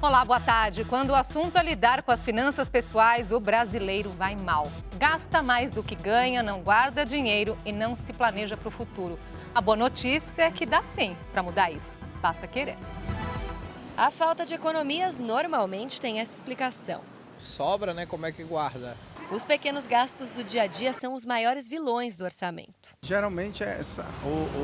Olá, boa tarde. Quando o assunto é lidar com as finanças pessoais, o brasileiro vai mal. Gasta mais do que ganha, não guarda dinheiro e não se planeja para o futuro. A boa notícia é que dá sim para mudar isso. Basta querer. A falta de economias normalmente tem essa explicação. Sobra, né? Como é que guarda? Os pequenos gastos do dia a dia são os maiores vilões do orçamento. Geralmente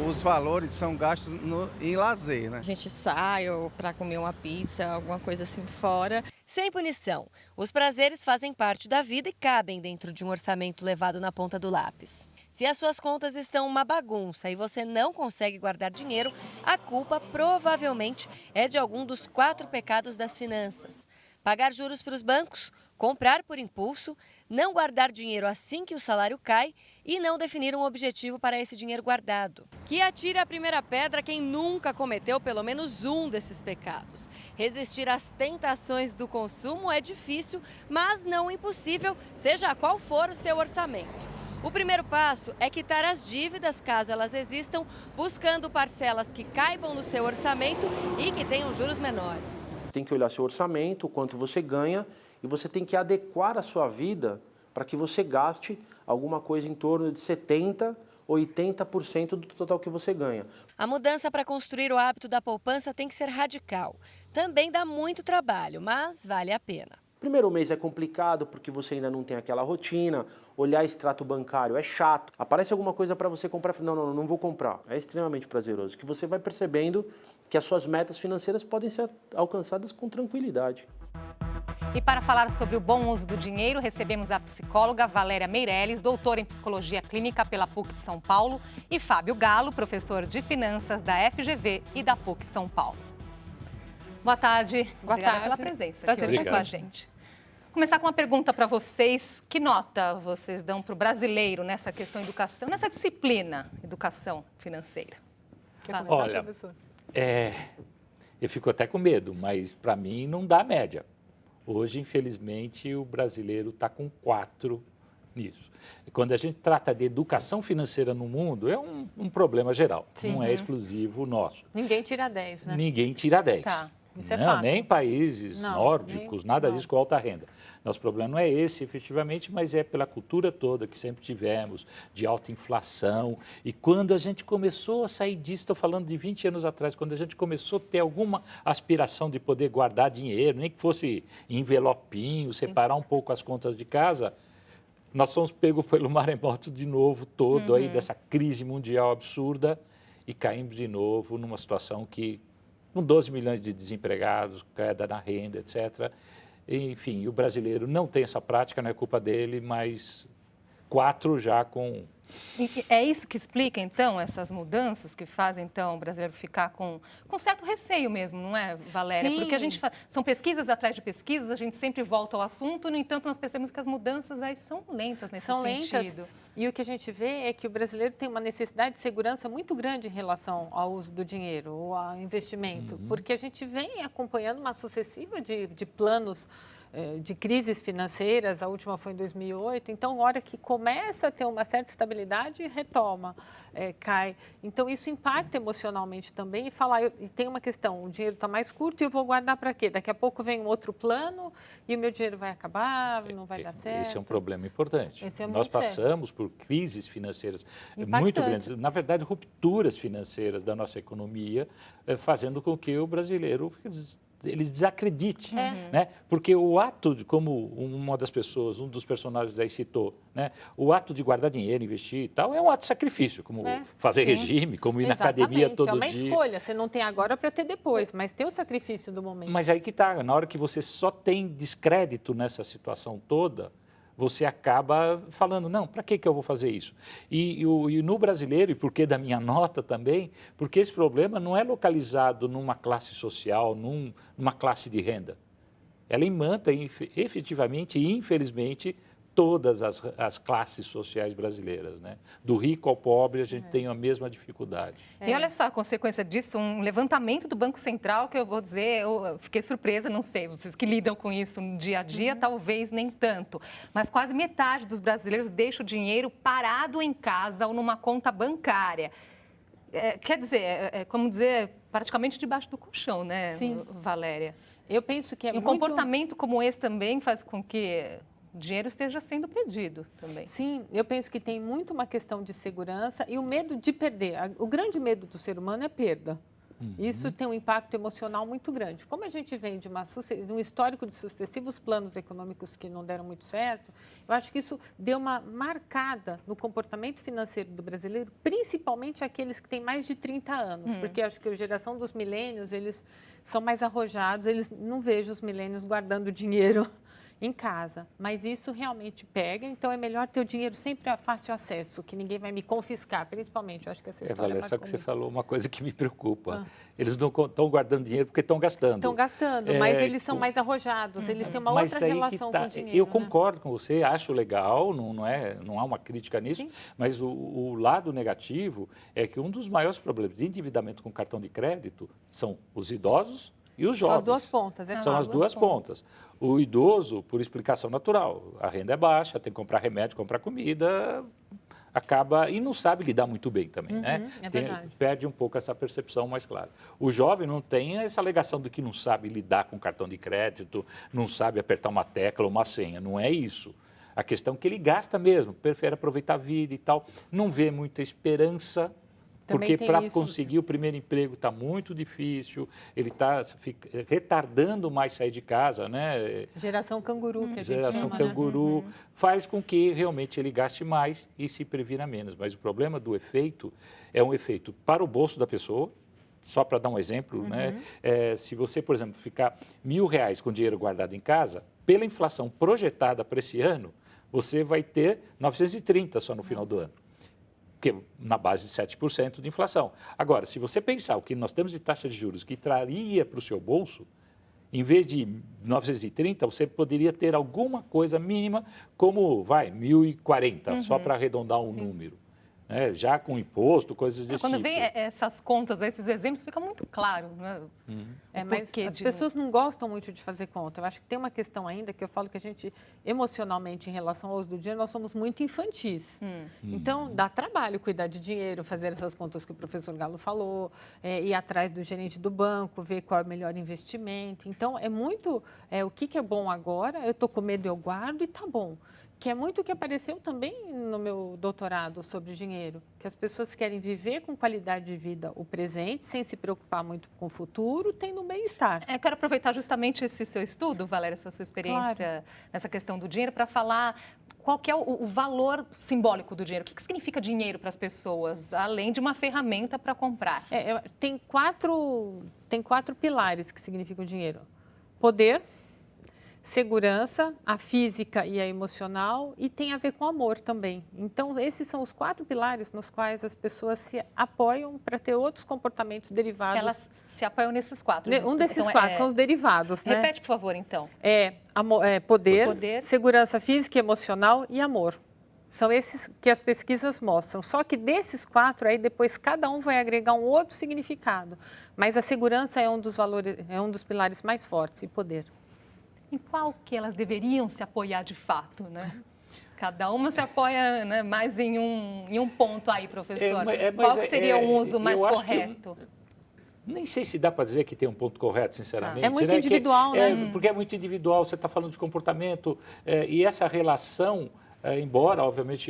os valores são gastos em lazer, né? A gente sai para comer uma pizza, alguma coisa assim fora. Sem punição, os prazeres fazem parte da vida e cabem dentro de um orçamento levado na ponta do lápis. Se as suas contas estão uma bagunça e você não consegue guardar dinheiro, a culpa provavelmente é de algum dos 4 pecados das finanças: pagar juros para os bancos, comprar por impulso, não guardar dinheiro assim que o salário cai e não definir um objetivo para esse dinheiro guardado. Que atire a primeira pedra quem nunca cometeu pelo menos um desses pecados. Resistir às tentações do consumo é difícil, mas não impossível, seja qual for o seu orçamento. O primeiro passo é quitar as dívidas, caso elas existam, buscando parcelas que caibam no seu orçamento e que tenham juros menores. Tem que olhar seu orçamento, o quanto você ganha, e você tem que adequar a sua vida para que você gaste alguma coisa em torno de 70% ou 80% do total que você ganha. A mudança para construir o hábito da poupança tem que ser radical. Também dá muito trabalho, mas vale a pena. Primeiro mês é complicado porque você ainda não tem aquela rotina, olhar extrato bancário é chato. Aparece alguma coisa para você comprar, não vou comprar. É extremamente prazeroso, que você vai percebendo que as suas metas financeiras podem ser alcançadas com tranquilidade. E para falar sobre o bom uso do dinheiro, recebemos a psicóloga Valéria Meirelles, doutora em psicologia clínica pela PUC de São Paulo, e Fábio Galo, professor de finanças da FGV e da PUC São Paulo. Boa tarde. Obrigada pela presença aqui hoje com a gente. Começar com uma pergunta para vocês. Que nota vocês dão para o brasileiro nessa questão de educação, nessa disciplina educação financeira? Olha, eu fico até com medo, mas para mim não dá média. Hoje, infelizmente, o brasileiro está com 4 nisso. E quando a gente trata de educação financeira no mundo, é um problema geral, não é exclusivo nosso. Ninguém tira 10, né? Ninguém tira 10. Tá, isso é não, fato. nem países nórdicos, nada não. disso com alta renda. Nosso problema não é esse, efetivamente, mas é pela cultura toda que sempre tivemos, de alta inflação. E quando a gente começou a sair disso, estou falando de 20 anos atrás, quando a gente começou a ter alguma aspiração de poder guardar dinheiro, nem que fosse envelopinho, separar um pouco as contas de casa, nós somos pegos pelo maremoto de novo todo, aí dessa crise mundial absurda, e caímos de novo numa situação que, com 12 milhões de desempregados, queda na renda, etc., enfim, o brasileiro não tem essa prática, não é culpa dele, mas 4 já com... E é isso que explica, então, essas mudanças que fazem, então, o brasileiro ficar com certo receio mesmo, não é, Valéria? Sim. Porque são pesquisas atrás de pesquisas, a gente sempre volta ao assunto, no entanto, nós percebemos que as mudanças aí são lentas nesse sentido. E o que a gente vê é que o brasileiro tem uma necessidade de segurança muito grande em relação ao uso do dinheiro, ou ao investimento, porque a gente vem acompanhando uma sucessiva de planos de crises financeiras, a última foi em 2008, então, a hora que começa a ter uma certa estabilidade, retoma, cai. Então, isso impacta emocionalmente também e e tem uma questão, o dinheiro está mais curto e eu vou guardar para quê? Daqui a pouco vem um outro plano e o meu dinheiro vai acabar, não vai dar certo. Esse é um problema importante. Esse é Nós muito passamos por crises financeiras Impactante. muito grandes, na verdade, rupturas financeiras da nossa economia, fazendo com que o brasileiro eles desacreditem, né? Porque o ato, como uma das pessoas, um dos personagens aí citou, né? O ato de guardar dinheiro, investir e tal, é um ato de sacrifício, como fazer regime, como ir na academia todo dia. É uma escolha, você não tem agora para ter depois, mas tem o sacrifício do momento. Mas aí que está, na hora que você só tem descrédito nessa situação toda, você acaba falando, não, para que eu vou fazer isso? E no brasileiro, e por que da minha nota também, porque esse problema não é localizado numa classe social, numa classe de renda. Ela imanta efetivamente e infelizmente todas as classes sociais brasileiras, né? Do rico ao pobre, a gente tem a mesma dificuldade. E olha só a consequência disso, um levantamento do Banco Central, que eu vou dizer, eu fiquei surpresa, não sei, vocês que lidam com isso no dia a dia, talvez nem tanto, mas quase metade dos brasileiros deixa o dinheiro parado em casa ou numa conta bancária. Quer dizer, como dizer, praticamente debaixo do colchão, né, Sim. Valéria? Eu penso que é E um comportamento como esse também faz com que o dinheiro esteja sendo perdido também. Sim, eu penso que tem muito uma questão de segurança e o medo de perder. O grande medo do ser humano é perda. Isso tem um impacto emocional muito grande. Como a gente vem de um histórico de sucessivos planos econômicos que não deram muito certo, eu acho que isso deu uma marcada no comportamento financeiro do brasileiro, principalmente aqueles que têm mais de 30 anos, porque acho que a geração dos milênios, eles são mais arrojados, eles não vejo os milênios guardando dinheiro em casa, mas isso realmente pega, então é melhor ter o dinheiro sempre a fácil acesso, que ninguém vai me confiscar, principalmente, eu acho que essa história Valéria, só que você comigo. falou uma coisa que me preocupa. Eles não estão guardando dinheiro porque estão gastando. Estão gastando, mas eles são mais arrojados, eles têm uma Mas outra aí relação que tá. com o dinheiro. Eu né? concordo com você, acho legal, não há uma crítica nisso, Sim. mas o lado negativo é que um dos maiores problemas de endividamento com cartão de crédito são os idosos e os jovens. São as duas pontas, é São claro. as duas pontas. O idoso, por explicação natural, a renda é baixa, tem que comprar remédio, comprar comida, acaba e não sabe lidar muito bem também, né? É verdade. Perde um pouco essa percepção mais clara. O jovem não tem essa alegação de que não sabe lidar com cartão de crédito, não sabe apertar uma tecla ou uma senha, não é isso. A questão é que ele gasta mesmo, prefere aproveitar a vida e tal, não vê muita esperança. Também Porque tem para isso. conseguir o primeiro emprego está muito difícil, ele está retardando mais sair de casa, né? Geração canguru, que a gente Geração chama, canguru, faz com que realmente ele gaste mais e se previna menos. Mas o problema do efeito é um efeito para o bolso da pessoa, só para dar um exemplo, né? Se você, por exemplo, ficar R$1.000 com dinheiro guardado em casa, pela inflação projetada para esse ano, você vai ter 930 só no final do ano. Porque na base de 7% de inflação. Agora, se você pensar o que nós temos de taxa de juros que traria para o seu bolso, em vez de 930, você poderia ter alguma coisa mínima como, 1.040, só para arredondar um número. Né? Já com imposto, coisas desse Quando tipo. vem essas contas, esses exemplos, fica muito claro, né? Mas porquê as de- pessoas não gostam muito de fazer conta. Eu acho que tem uma questão ainda que eu falo que a gente, emocionalmente, em relação ao uso do dinheiro, nós somos muito infantis. Então, dá trabalho cuidar de dinheiro, fazer essas contas que o professor Galo falou, ir atrás do gerente do banco, ver qual é o melhor investimento. Então, é muito o que é bom agora, eu estou com medo, eu guardo e tá bom. Que é muito o que apareceu também no meu doutorado sobre dinheiro, que as pessoas querem viver com qualidade de vida o presente, sem se preocupar muito com o futuro, tendo um bem-estar. Eu quero aproveitar justamente esse seu estudo, Valéria, essa sua experiência nessa questão do dinheiro, para falar qual que é o valor simbólico do dinheiro. O que significa dinheiro para as pessoas, além de uma ferramenta para comprar? Tem quatro pilares que significam dinheiro: poder, segurança, a física e a emocional, e tem a ver com amor também. Então, esses são os 4 pilares nos quais as pessoas se apoiam para ter outros comportamentos derivados. Elas se apoiam nesses 4. Um desses 4 são os derivados, né? Repete, por favor, então. Poder, segurança física e emocional e amor. São esses que as pesquisas mostram. Só que desses 4, aí depois cada um vai agregar um outro significado. Mas a segurança é um dos pilares mais fortes, e poder. Em qual que elas deveriam se apoiar de fato, né? Cada uma se apoia, né, mais em um ponto aí, professor. Qual que seria um uso mais correto? Nem sei se dá para dizer que tem um ponto correto, sinceramente. É muito individual, né? Porque é muito individual, você está falando de comportamento, e essa relação, embora, obviamente,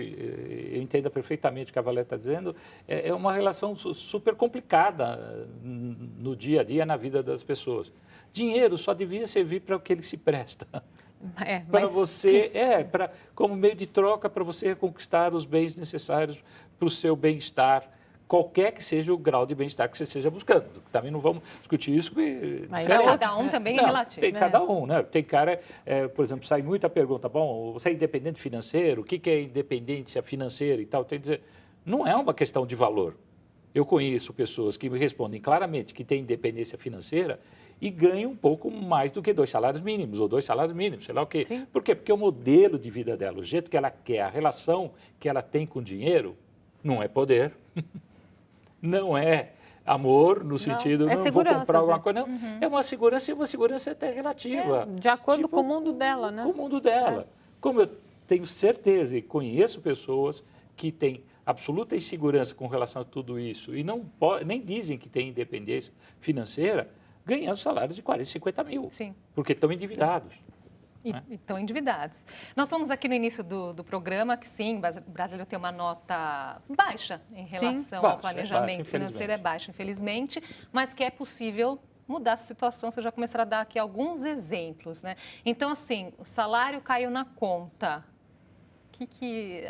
eu entenda perfeitamente o que a Valéria está dizendo, é uma relação super complicada no dia a dia, na vida das pessoas. Dinheiro só devia servir para o que ele se presta. Para você, como meio de troca para você conquistar os bens necessários para o seu bem-estar, qualquer que seja o grau de bem-estar que você esteja buscando. Também não vamos discutir isso. Mas cada um também é relativo. Tem cada um, né? Tem cara, por exemplo, sai muita pergunta, bom, você é independente financeiro? O que é independência financeira e tal? Tem que dizer, não é uma questão de valor. Eu conheço pessoas que me respondem claramente que têm independência financeira e ganham um pouco mais do que 2 salários mínimos, ou 2 salários mínimos, sei lá o quê. Sim. Por quê? Porque o modelo de vida dela, o jeito que ela quer, a relação que ela tem com o dinheiro, não é poder, não é amor, no sentido, não vou comprar alguma coisa, não. É uma segurança, e uma segurança até relativa. De acordo com o mundo dela, né? Com o mundo dela. Como eu tenho certeza e conheço pessoas que têm absoluta insegurança com relação a tudo isso e nem dizem que têm independência financeira, ganhando salários de 40, 50 mil, Sim. porque estão endividados. E estão endividados. Nós falamos aqui no início do programa que sim, o brasileiro tem uma nota baixa em relação ao planejamento financeiro, é baixa, infelizmente, mas que é possível mudar essa situação. Você já começará a dar aqui alguns exemplos, né? Então, assim, o salário caiu na conta.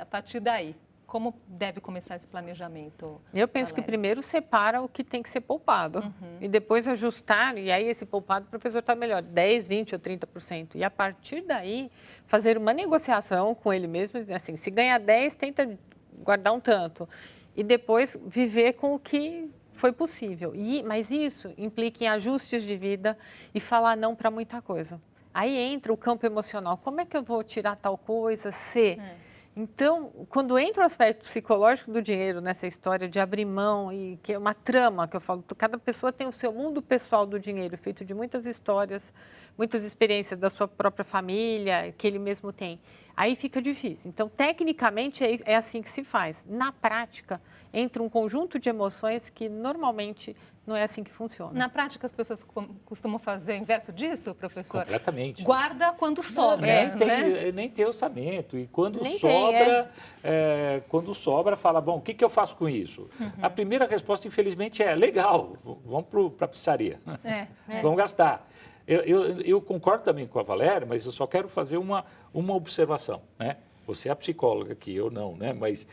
A partir daí, como deve começar esse planejamento? Eu penso que primeiro separa o que tem que ser poupado e depois ajustar, e aí esse poupado o professor está melhor, 10, 20 ou 30%. E a partir daí, fazer uma negociação com ele mesmo, assim, se ganhar 10, tenta guardar um tanto. E depois viver com o que foi possível. Mas isso implica em ajustes de vida e falar não para muita coisa. Aí entra o campo emocional. Como é que eu vou tirar tal coisa? Então, quando entra o aspecto psicológico do dinheiro nessa história de abrir mão, e que é uma trama, que eu falo, cada pessoa tem o seu mundo pessoal do dinheiro, feito de muitas histórias, muitas experiências da sua própria família, que ele mesmo tem. Aí fica difícil. Então, tecnicamente, é assim que se faz. Na prática, entra um conjunto de emoções que normalmente não é assim que funciona. Na prática, as pessoas costumam fazer o inverso disso, professor? Completamente. Guarda quando sobra, nem tem orçamento. E quando nem sobra, quando sobra, fala, bom, o que eu faço com isso? A primeira resposta, infelizmente, é legal, vamos para a pizzaria, vamos gastar. Eu concordo também com a Valéria, mas eu só quero fazer uma observação, né? Você é a psicóloga aqui, eu não, né? Mas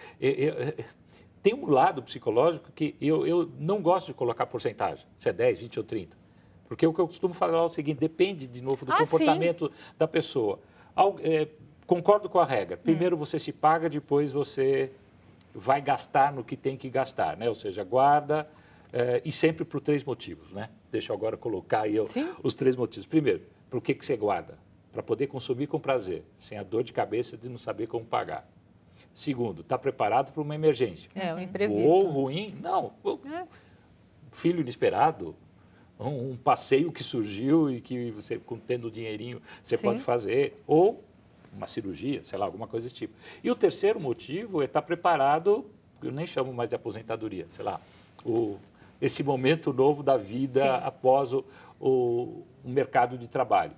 tem um lado psicológico que eu não gosto de colocar porcentagem, se é 10, 20 ou 30. Porque o que eu costumo falar é o seguinte, depende de novo do comportamento da pessoa. Concordo com a regra. Primeiro você se paga, depois você vai gastar no que tem que gastar, né? Ou seja, guarda e sempre por 3 motivos, né? Deixa eu agora colocar aí os 3 motivos. Primeiro, por que você guarda? Para poder consumir com prazer, sem a dor de cabeça de não saber como pagar. Segundo, está preparado para uma emergência. Um imprevisto. Ou ruim, não. Filho inesperado, um passeio que surgiu e que você, tendo dinheirinho, você pode fazer. Ou uma cirurgia, sei lá, alguma coisa desse tipo. E o terceiro motivo é estar preparado, eu nem chamo mais de aposentadoria, sei lá, esse momento novo da vida após o mercado de trabalho.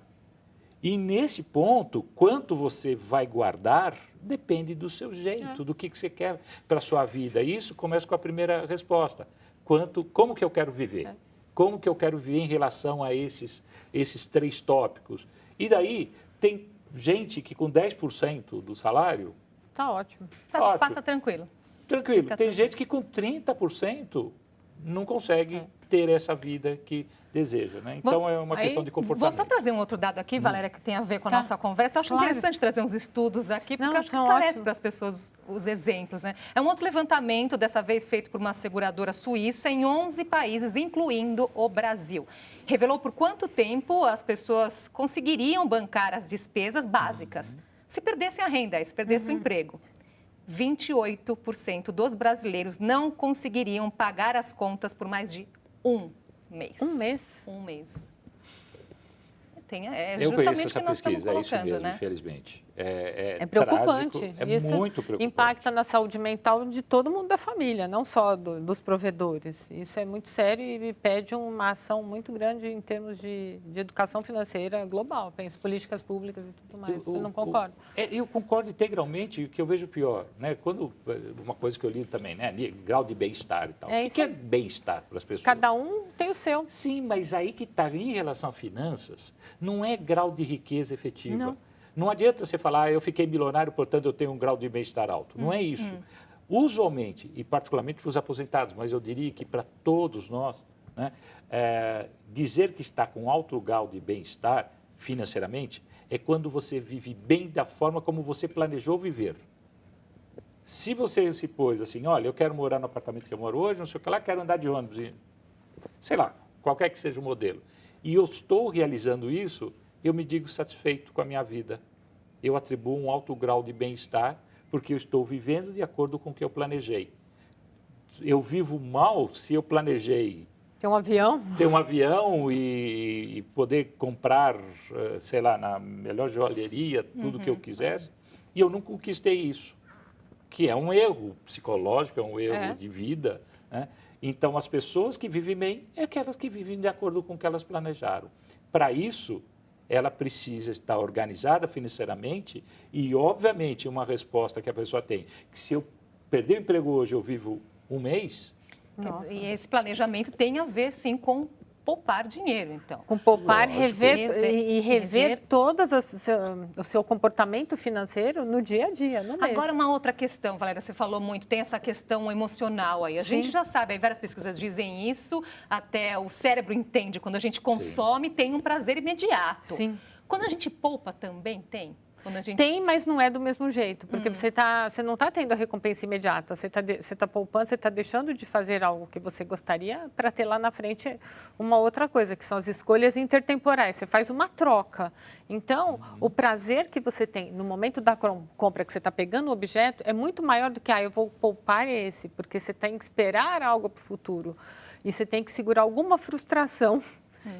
E nesse ponto, quanto você vai guardar depende do seu jeito, do que você quer para a sua vida. E isso começa com a primeira resposta. Como que eu quero viver? Como que eu quero viver em relação a esses 3 tópicos? E daí, tem gente que com 10% do salário... Está ótimo. Passa tranquilo. Tranquilo. Tem gente que com 30% não consegue ter essa vida que deseja, né? Então, é uma questão de comportamento. Vou só trazer um outro dado aqui, Valéria, que tem a ver com a nossa conversa. Eu acho interessante trazer uns estudos aqui, porque eu acho que esclarece para as pessoas os exemplos, né? É um outro levantamento, dessa vez feito por uma seguradora suíça, em 11 países, incluindo o Brasil. Revelou por quanto tempo as pessoas conseguiriam bancar as despesas básicas se perdessem a renda, se perdessem o emprego. 28% dos brasileiros não conseguiriam pagar as contas por mais de um mês. Um mês? Um mês. Eu conheço essa pesquisa, é isso mesmo, né? infelizmente. É preocupante. Trágico, isso muito preocupante. Impacta na saúde mental de todo mundo da família, não só dos provedores. Isso é muito sério e pede uma ação muito grande em termos de educação financeira global. Penso políticas públicas e tudo mais. Eu não concordo. Eu concordo integralmente. O que eu vejo pior, né? Uma coisa que eu li também, né? Grau de bem-estar e tal. O que é bem-estar para as pessoas? Cada um tem o seu. Sim, mas aí que está, em relação a finanças, não é grau de riqueza efetiva. Não adianta você falar, eu fiquei milionário, portanto eu tenho um grau de bem-estar alto. Não é isso. Usualmente, e particularmente para os aposentados, mas eu diria que para todos nós, né, dizer que está com alto grau de bem-estar financeiramente é quando você vive bem da forma como você planejou viver. Se você se pôs assim, olha, eu quero morar no apartamento que eu moro hoje, não sei o que lá, quero andar de ônibus, sei lá, qualquer que seja o modelo, e eu estou realizando isso, eu me digo satisfeito com a minha vida. Eu atribuo um alto grau de bem-estar porque eu estou vivendo de acordo com o que eu planejei. Eu vivo mal se eu planejei ter um avião? Ter um avião e poder comprar, sei lá, na melhor joalheria, tudo que eu quisesse, e eu não conquistei isso, que é um erro psicológico, é um erro de vida, né? Então, as pessoas que vivem bem é aquelas que vivem de acordo com o que elas planejaram. Para isso, ela precisa estar organizada financeiramente e, obviamente, uma resposta que a pessoa tem, que se eu perder o emprego hoje, eu vivo um mês... Nossa. E esse planejamento tem a ver, sim, com poupar dinheiro, então. Com poupar, Lógico. rever todas o seu comportamento financeiro no dia a dia, no mês. Agora, uma outra questão, Valéria, você falou muito, tem essa questão emocional aí. A gente já sabe, aí várias pesquisas dizem isso, até o cérebro entende, quando a gente consome, tem um prazer imediato. Sim. Quando a gente poupa também tem? Quando a gente... Tem, mas não é do mesmo jeito, porque você não está tendo a recompensa imediata, você está poupando, você está deixando de fazer algo que você gostaria para ter lá na frente uma outra coisa, que são as escolhas intertemporais, você faz uma troca. Então, o prazer que você tem no momento da compra, que você está pegando o objeto, é muito maior do que, eu vou poupar esse, porque você tem que esperar algo para o futuro e você tem que segurar alguma frustração,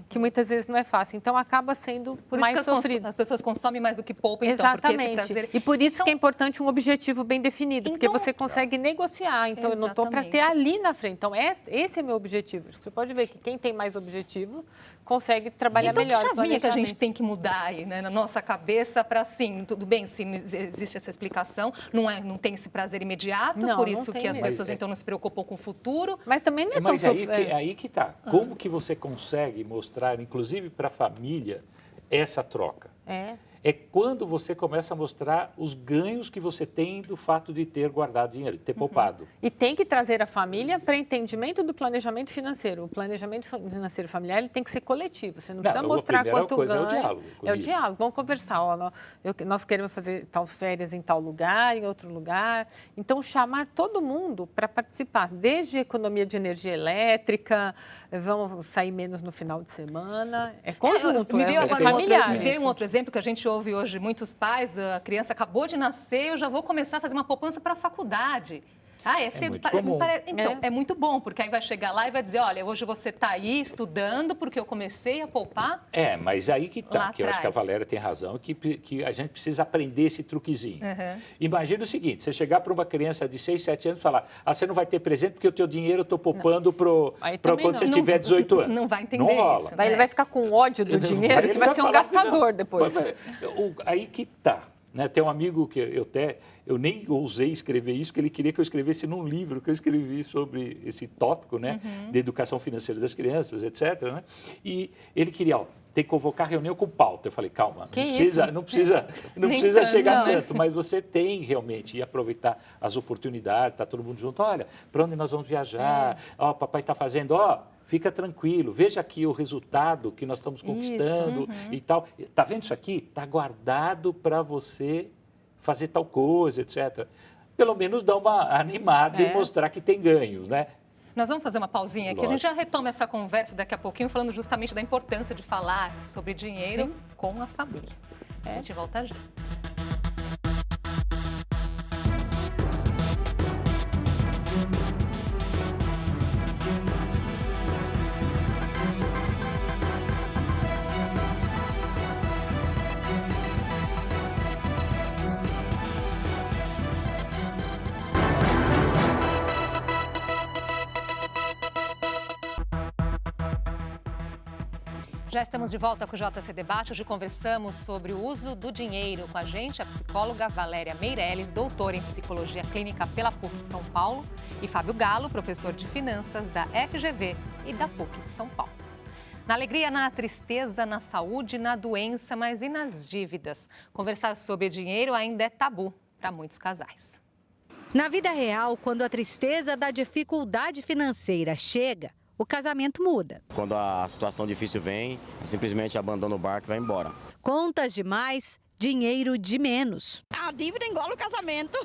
que muitas vezes não é fácil. Então, acaba sendo mais sofrido. As pessoas consomem mais do que poupam, então. Exatamente. Porque esse prazer... E por isso que é importante um objetivo bem definido, porque você consegue negociar. Então, eu não estou para ter ali na frente. Então, esse é meu objetivo. Você pode ver que quem tem mais objetivo consegue trabalhar melhor. Então, que chavinha que a gente tem que mudar aí, né, na nossa cabeça para, assim, tudo bem, se existe essa explicação, não tem esse prazer imediato, por isso que as pessoas, então, não se preocupam com o futuro. Mas também não é tão... Mas aí que está. Como que você consegue mostrar, inclusive para a família, essa troca? É quando você começa a mostrar os ganhos que você tem do fato de ter guardado dinheiro, de ter poupado. E tem que trazer a família para entendimento do planejamento financeiro. O planejamento financeiro familiar ele tem que ser coletivo. Você não precisa mostrar quanto ganha. É o diálogo. É o diálogo. Vamos conversar. Nós queremos fazer tal férias em tal lugar, em outro lugar. Então, chamar todo mundo para participar. Desde economia de energia elétrica, vamos sair menos no final de semana. É conjunto, familiar. Me veio um outro exemplo que a gente ouve hoje muitos pais, a criança acabou de nascer, eu já vou começar a fazer uma poupança para a faculdade. Muito comum. Então, é muito bom, porque aí vai chegar lá e vai dizer, olha, hoje você está aí estudando porque eu comecei a poupar. Mas aí que está, que eu acho que a Valéria tem razão, que a gente precisa aprender esse truquezinho. Imagina o seguinte, você chegar para uma criança de 6, 7 anos e falar, você não vai ter presente porque o teu dinheiro eu estou poupando para quando você tiver 18 anos. Não vai entender isso. Ele vai ficar com ódio do dinheiro, que vai ser um gastador depois. Aí que está. Né? Tem um amigo que eu nem ousei escrever isso, que ele queria que eu escrevesse num livro que eu escrevi sobre esse tópico, né, de educação financeira das crianças, etc. Né? E ele queria, tem que convocar reunião com pauta. Eu falei, calma, não precisa chegar tanto, mas você tem realmente e aproveitar as oportunidades, tá todo mundo junto, olha, para onde nós vamos viajar, papai está fazendo, fica tranquilo, veja aqui o resultado que nós estamos conquistando e tal. Está vendo isso aqui? Está guardado para você fazer tal coisa, etc. Pelo menos dar uma animada e mostrar que tem ganhos, né? Nós vamos fazer uma pausinha aqui, a gente já retoma essa conversa daqui a pouquinho, falando justamente da importância de falar sobre dinheiro com a família. A gente volta já. Já estamos de volta com o JC Debate. Hoje conversamos sobre o uso do dinheiro. Com a gente, a psicóloga Valéria Meirelles, doutora em Psicologia Clínica pela PUC de São Paulo, e Fábio Galo, professor de Finanças da FGV e da PUC de São Paulo. Na alegria, na tristeza, na saúde, na doença, mas e nas dívidas? Conversar sobre dinheiro ainda é tabu para muitos casais. Na vida real, quando a tristeza da dificuldade financeira chega, o casamento muda. Quando a situação difícil vem, simplesmente abandona o barco e vai embora. Contas de mais, dinheiro de menos. A dívida engole o casamento.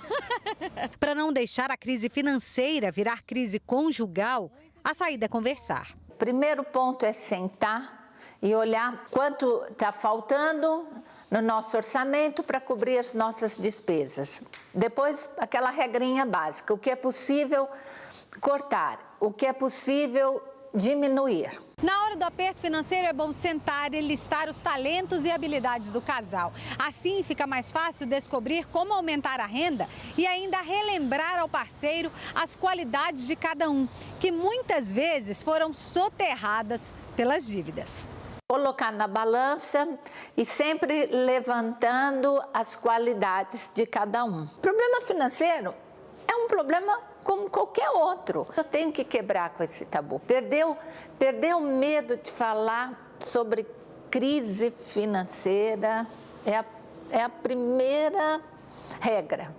Para não deixar a crise financeira virar crise conjugal, a saída é conversar. Primeiro ponto é sentar e olhar quanto está faltando no nosso orçamento para cobrir as nossas despesas. Depois, aquela regrinha básica, o que é possível cortar, o que é possível diminuir. Na hora do aperto financeiro é bom sentar e listar os talentos e habilidades do casal. Assim fica mais fácil descobrir como aumentar a renda e ainda relembrar ao parceiro as qualidades de cada um, que muitas vezes foram soterradas pelas dívidas. Colocar na balança e sempre levantando as qualidades de cada um. O problema financeiro é um problema como qualquer outro. Eu tenho que quebrar com esse tabu. Perdeu o medo de falar sobre crise financeira. É a primeira regra.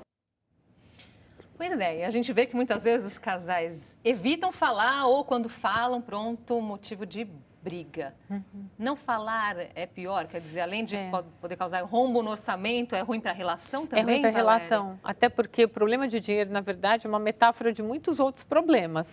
Pois é, e a gente vê que muitas vezes os casais evitam falar ou quando falam, pronto, motivo de briga. Não falar é pior, quer dizer, além de poder causar rombo no orçamento, é ruim para a relação também? É ruim para a relação, até porque o problema de dinheiro, na verdade, é uma metáfora de muitos outros problemas.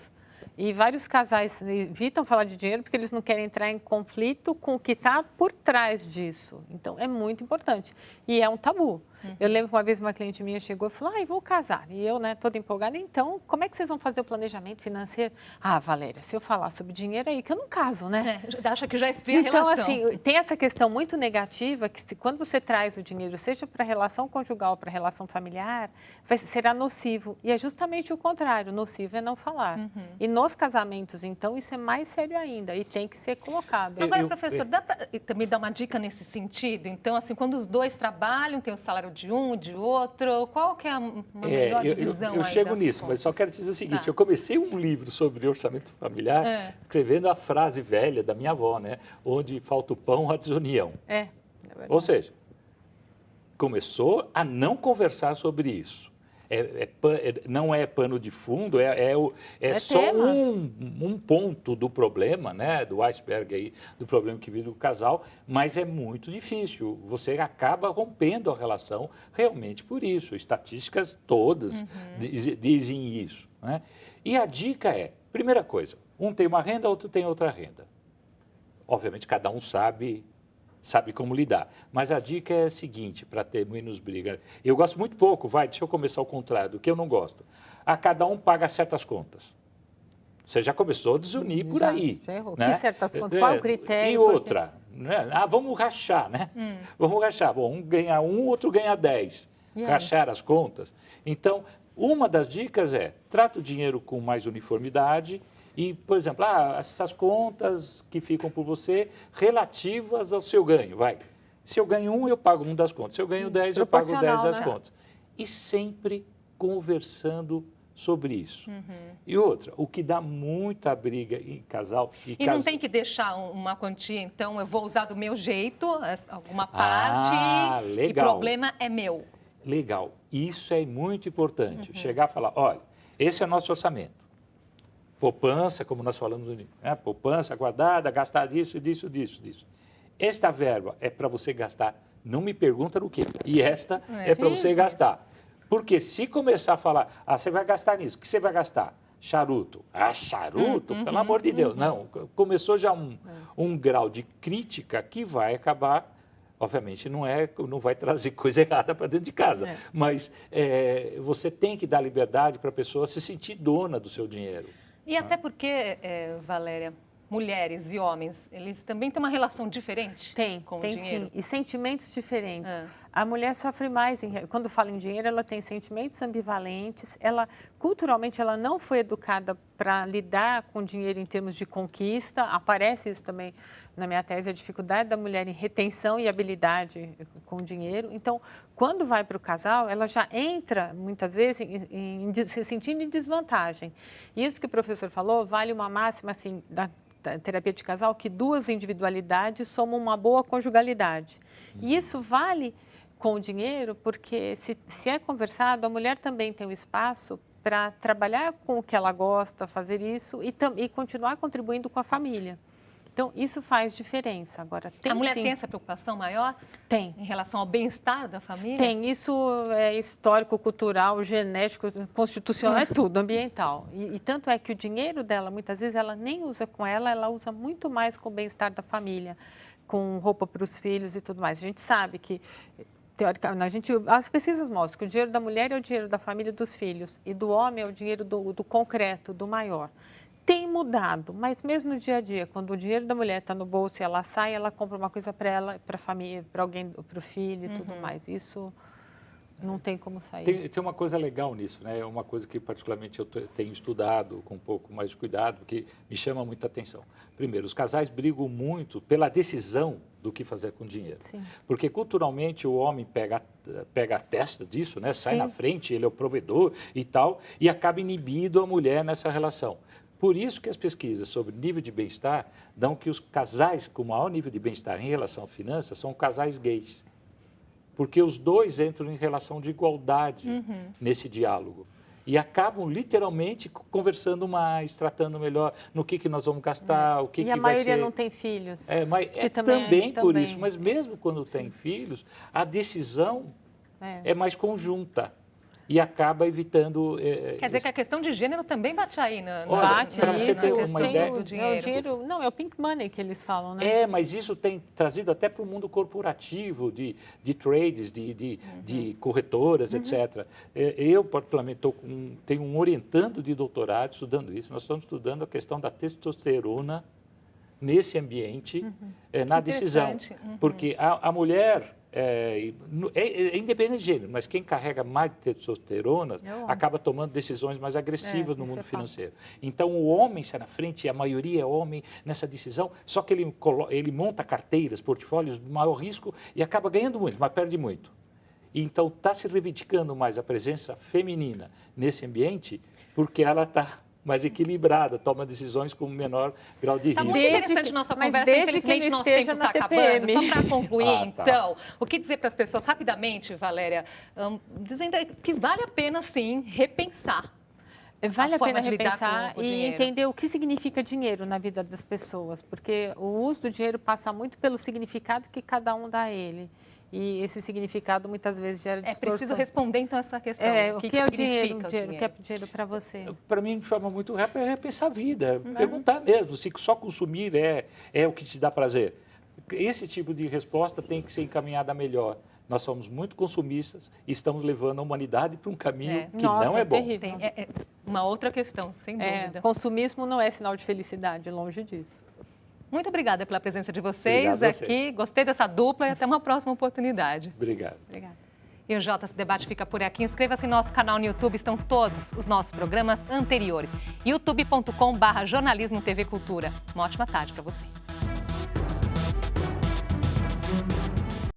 E vários casais evitam falar de dinheiro porque eles não querem entrar em conflito com o que está por trás disso. Então, é muito importante. E é um tabu. Eu lembro que uma vez uma cliente minha chegou e falou, vou casar. E eu, toda empolgada, então, como é que vocês vão fazer o planejamento financeiro? Ah, Valéria, se eu falar sobre dinheiro, é aí que eu não caso, né? Acha que já esfria a relação. Então, assim, tem essa questão muito negativa que quando você traz o dinheiro, seja para a relação conjugal, para a relação familiar, será nocivo. E é justamente o contrário, nocivo é não falar. E nos casamentos, então, isso é mais sério ainda e tem que ser colocado. Agora, professor, dá para me dar uma dica nesse sentido? Então, assim, quando os dois trabalham, tem o salário de um, de outro, qual que é a melhor divisão? Eu chego nisso, mas só quero dizer o seguinte, eu comecei um livro sobre orçamento familiar, escrevendo a frase velha da minha avó, né? Onde falta o pão, a desunião. Ou seja, começou a não conversar sobre isso. Não é pano de fundo, é só um ponto do problema, né, do iceberg aí, do problema que vive o casal, mas é muito difícil. Você acaba rompendo a relação realmente por isso. Estatísticas todas dizem isso, né? E a dica é, primeira coisa, um tem uma renda, outro tem outra renda. Obviamente, cada um sabe como lidar. Mas a dica é a seguinte, para ter menos briga. Eu gosto muito pouco, deixa eu começar ao contrário, do que eu não gosto. Cada um paga certas contas. Você já começou a desunir por aí. Já errou. Né? Que certas contas? Qual o critério? E outra, né? Vamos rachar, né? Vamos rachar. Bom, um ganha 1, outro ganha 10. Rachar as contas. Então, uma das dicas é, trata o dinheiro com mais uniformidade. E, por exemplo, essas contas que ficam por você relativas ao seu ganho, Se eu ganho 1, eu pago 1 das contas. Se eu ganho 10, eu pago 10 das contas. E sempre conversando sobre isso. E outra, o que dá muita briga em casal... E não tem que deixar uma quantia, então, eu vou usar do meu jeito, alguma parte, legal. E o problema é meu. Legal. Isso é muito importante. Chegar e falar, olha, esse é o nosso orçamento. Poupança, como nós falamos, né? Poupança guardada, gastar disso. Esta verba é para você gastar, não me pergunta no quê, e esta é para você gastar. Porque se começar a falar, você vai gastar nisso, o que você vai gastar? Charuto. Charuto? Pelo amor de Deus. Não, começou já um grau de crítica que vai acabar, obviamente não vai trazer coisa errada para dentro de casa, mas você tem que dar liberdade para a pessoa se sentir dona do seu dinheiro. E até porque, Valéria, mulheres e homens, eles também têm uma relação diferente com o dinheiro? Sim, e sentimentos diferentes. A mulher sofre mais, quando fala em dinheiro, ela tem sentimentos ambivalentes, culturalmente, ela não foi educada para lidar com dinheiro em termos de conquista, aparece isso também na minha tese, a dificuldade da mulher em retenção e habilidade com o dinheiro. Então, quando vai para o casal, ela já entra, muitas vezes, se sentindo em desvantagem. Isso que o professor falou, vale uma máxima, assim, da terapia de casal, que 2 individualidades somam uma boa conjugalidade. E isso vale com o dinheiro, porque se é conversado, a mulher também tem um espaço para trabalhar com o que ela gosta, fazer isso e continuar contribuindo com a família. Então, isso faz diferença. Agora, a mulher tem essa preocupação maior? Tem. Em relação ao bem-estar da família? Tem. Isso é histórico, cultural, genético, constitucional, é tudo, ambiental. E tanto é que o dinheiro dela, muitas vezes, ela nem usa com ela usa muito mais com o bem-estar da família, com roupa para os filhos e tudo mais. A gente sabe que, teoricamente, as pesquisas mostram que o dinheiro da mulher é o dinheiro da família e dos filhos, e do homem é o dinheiro do concreto, do maior. Tem mudado, mas mesmo no dia a dia, quando o dinheiro da mulher está no bolso e ela sai, ela compra uma coisa para ela, para a família, para alguém, para o filho e tudo mais. Isso não tem como sair. Tem uma coisa legal nisso, né? É uma coisa que particularmente eu tenho estudado com um pouco mais de cuidado, que me chama muita atenção. Primeiro, os casais brigam muito pela decisão do que fazer com o dinheiro. Sim. Porque culturalmente o homem pega a testa disso, né? Sai Sim. na frente, ele é o provedor e tal, e acaba inibindo a mulher nessa relação. Por isso que as pesquisas sobre nível de bem-estar dão que os casais com maior nível de bem-estar em relação a finanças são casais gays. Porque os dois entram em relação de igualdade nesse diálogo. E acabam literalmente conversando mais, tratando melhor no que nós vamos gastar, o que vai ser. E a maioria não tem filhos. Mas também por isso, mas mesmo quando tem filhos, a decisão é mais conjunta. E acaba evitando... Quer dizer que a questão de gênero também bate aí na para você ter uma ideia do dinheiro. Não, é o pink money que eles falam, né? Mas isso tem trazido até para o mundo corporativo, de trades, de corretoras, etc. Eu, particularmente, tenho um orientando de doutorado estudando isso. Nós estamos estudando a questão da testosterona nesse ambiente, na decisão. Porque a mulher... É independente de gênero, mas quem carrega mais de testosterona acaba tomando decisões mais agressivas no mundo financeiro. Então, o homem sai na frente, e a maioria é homem nessa decisão, só que ele monta carteiras, portfólios de maior risco e acaba ganhando muito, mas perde muito. Então, está se reivindicando mais a presença feminina nesse ambiente, porque ela está mais equilibrada, toma decisões com menor grau de risco. Está muito interessante nossa conversa, infelizmente nosso tempo está acabando. Só para concluir, então, o que dizer para as pessoas rapidamente, Valéria, dizendo que vale a pena, sim, repensar. Vale a pena repensar e entender o que significa dinheiro na vida das pessoas, porque o uso do dinheiro passa muito pelo significado que cada um dá a ele. E esse significado muitas vezes gera distorção. É preciso responder, então, essa questão. O que é o dinheiro? O que é dinheiro para você? Para mim, de forma muito rápida, é repensar a vida. Perguntar mesmo se só consumir é o que te dá prazer. Esse tipo de resposta tem que ser encaminhada melhor. Nós somos muito consumistas e estamos levando a humanidade para um caminho que não é bom. Terrível. Uma outra questão, sem dúvida. Consumismo não é sinal de felicidade, longe disso. Muito obrigada pela presença de vocês aqui. Gostei dessa dupla e até uma próxima oportunidade. Obrigado. Obrigada. E o JS Debate fica por aqui. Inscreva-se no nosso canal no YouTube, estão todos os nossos programas anteriores. youtube.com/jornalismo TV Cultura. Uma ótima tarde para você.